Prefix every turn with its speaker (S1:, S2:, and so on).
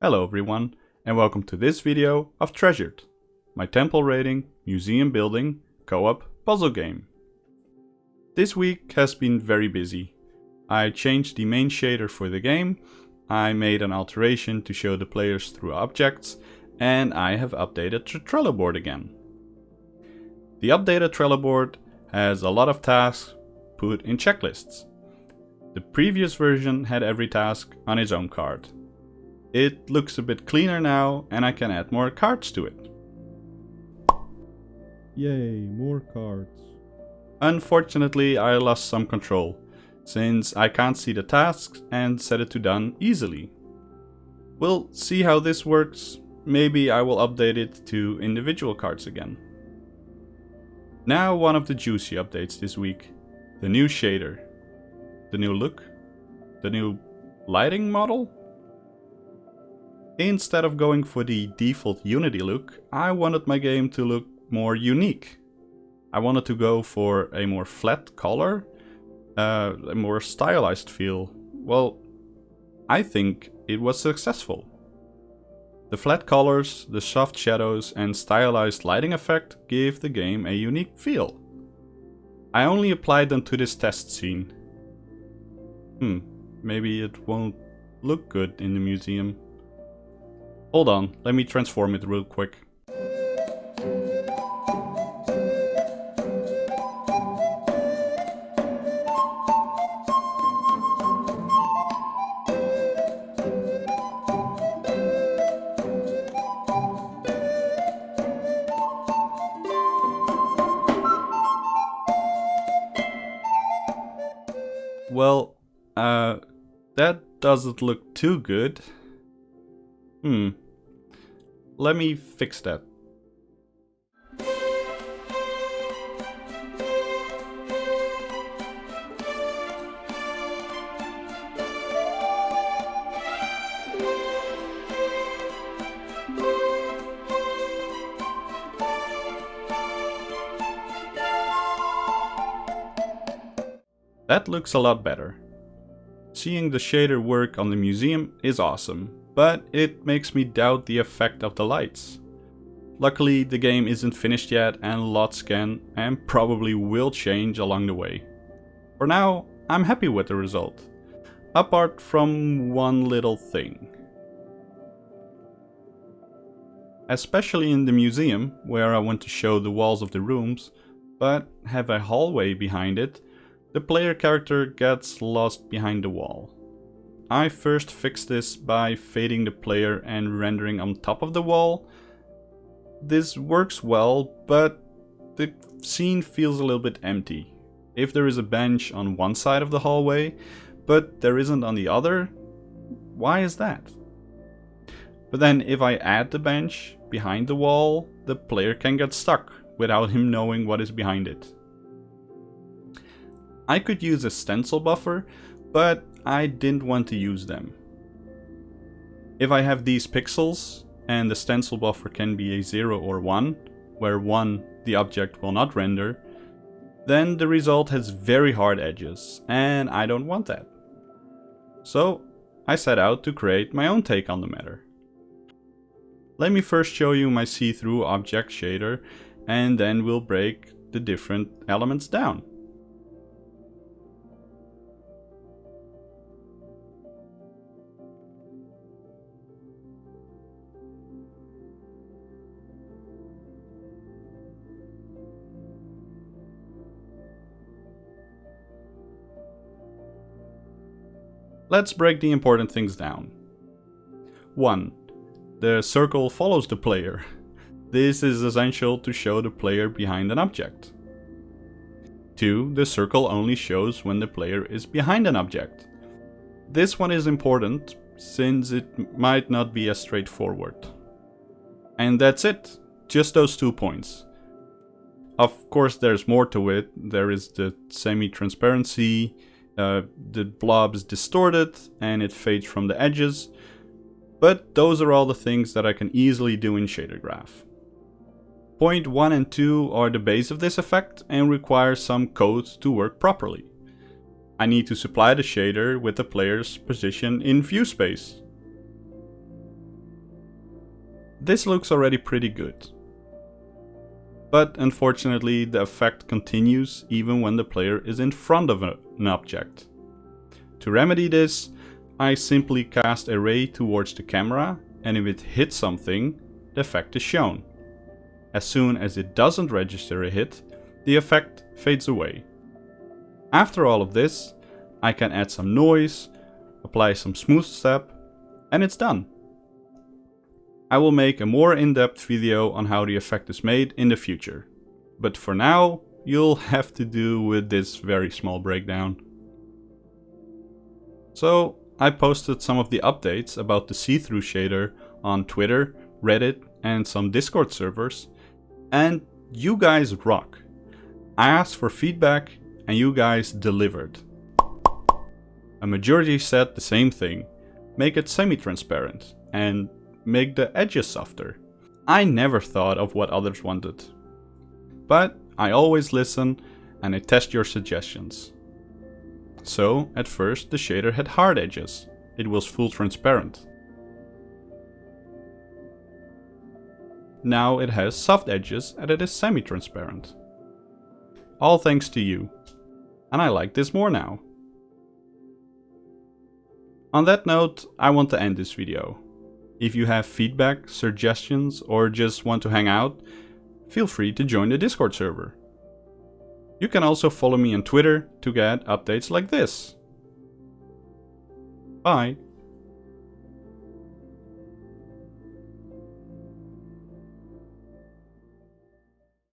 S1: Hello everyone, and welcome to this video of Treasured, my temple raiding, museum building, co-op puzzle game. This week has been very busy. I changed the main shader for the game, I made an alteration to show the players through objects, and I have updated the Trello board again. The updated Trello board has a lot of tasks put in checklists. The previous version had every task on its own card. It looks a bit cleaner now and I can add more cards to it.
S2: Yay, more cards.
S1: Unfortunately, I lost some control, since I can't see the tasks and set it to done easily. We'll see how this works. Maybe I will update it to individual cards again. Now one of the juicy updates this week. The new shader. The new look. The new lighting model. Instead of going for the default Unity look, I wanted my game to look more unique. I wanted to go for a more flat color, a more stylized feel. Well, I think it was successful. The flat colors, the soft shadows and stylized lighting effect give the game a unique feel. I only applied them to this test scene. Maybe it won't look good in the museum. Hold on, let me transform it real quick. Well, that doesn't look too good. Let me fix that. That looks a lot better. Seeing the shader work on the museum is awesome, but it makes me doubt the effect of the lights. Luckily, the game isn't finished yet and lots can and probably will change along the way. For now, I'm happy with the result, apart from one little thing. Especially in the museum, where I want to show the walls of the rooms, but have a hallway behind it, the player character gets lost behind the wall. I first fixed this by fading the player and rendering on top of the wall. This works well, but the scene feels a little bit empty. If there is a bench on one side of the hallway, but there isn't on the other, why is that? But then if I add the bench behind the wall, the player can get stuck without him knowing what is behind it. I could use a stencil buffer, but I didn't want to use them. If I have these pixels, and the stencil buffer can be a 0 or 1, where 1 the object will not render, then the result has very hard edges, and I don't want that. So I set out to create my own take on the matter. Let me first show you my see-through object shader, and then we'll break the different elements down. Let's break the important things down. 1. The circle follows the player. This is essential to show the player behind an object. 2. The circle only shows when the player is behind an object. This one is important since it might not be as straightforward. And that's it. Just those 2 points. Of course there's more to it. There is the semi-transparency. The blob is distorted and it fades from the edges, but those are all the things that I can easily do in shader graph. Point 1 and 2 are the base of this effect and require some code to work properly. I need to supply the shader with the player's position in view space. This looks already pretty good. But unfortunately, the effect continues even when the player is in front of an object. To remedy this, I simply cast a ray towards the camera, and if it hits something, the effect is shown. As soon as it doesn't register a hit, the effect fades away. After all of this, I can add some noise, apply some smooth step, and it's done. I will make a more in-depth video on how the effect is made in the future. But for now, you'll have to do with this very small breakdown. So, I posted some of the updates about the see-through shader on Twitter, Reddit, and some Discord servers, and you guys rock. I asked for feedback and you guys delivered. A majority said the same thing: make it semi-transparent and make the edges softer. I never thought of what others wanted. But I always listen and I test your suggestions. So, at first the shader had hard edges. It was full transparent. Now it has soft edges and it is semi-transparent. All thanks to you. And I like this more now. On that note, I want to end this video. If you have feedback, suggestions, or just want to hang out, feel free to join the Discord server. You can also follow me on Twitter to get updates like this. Bye!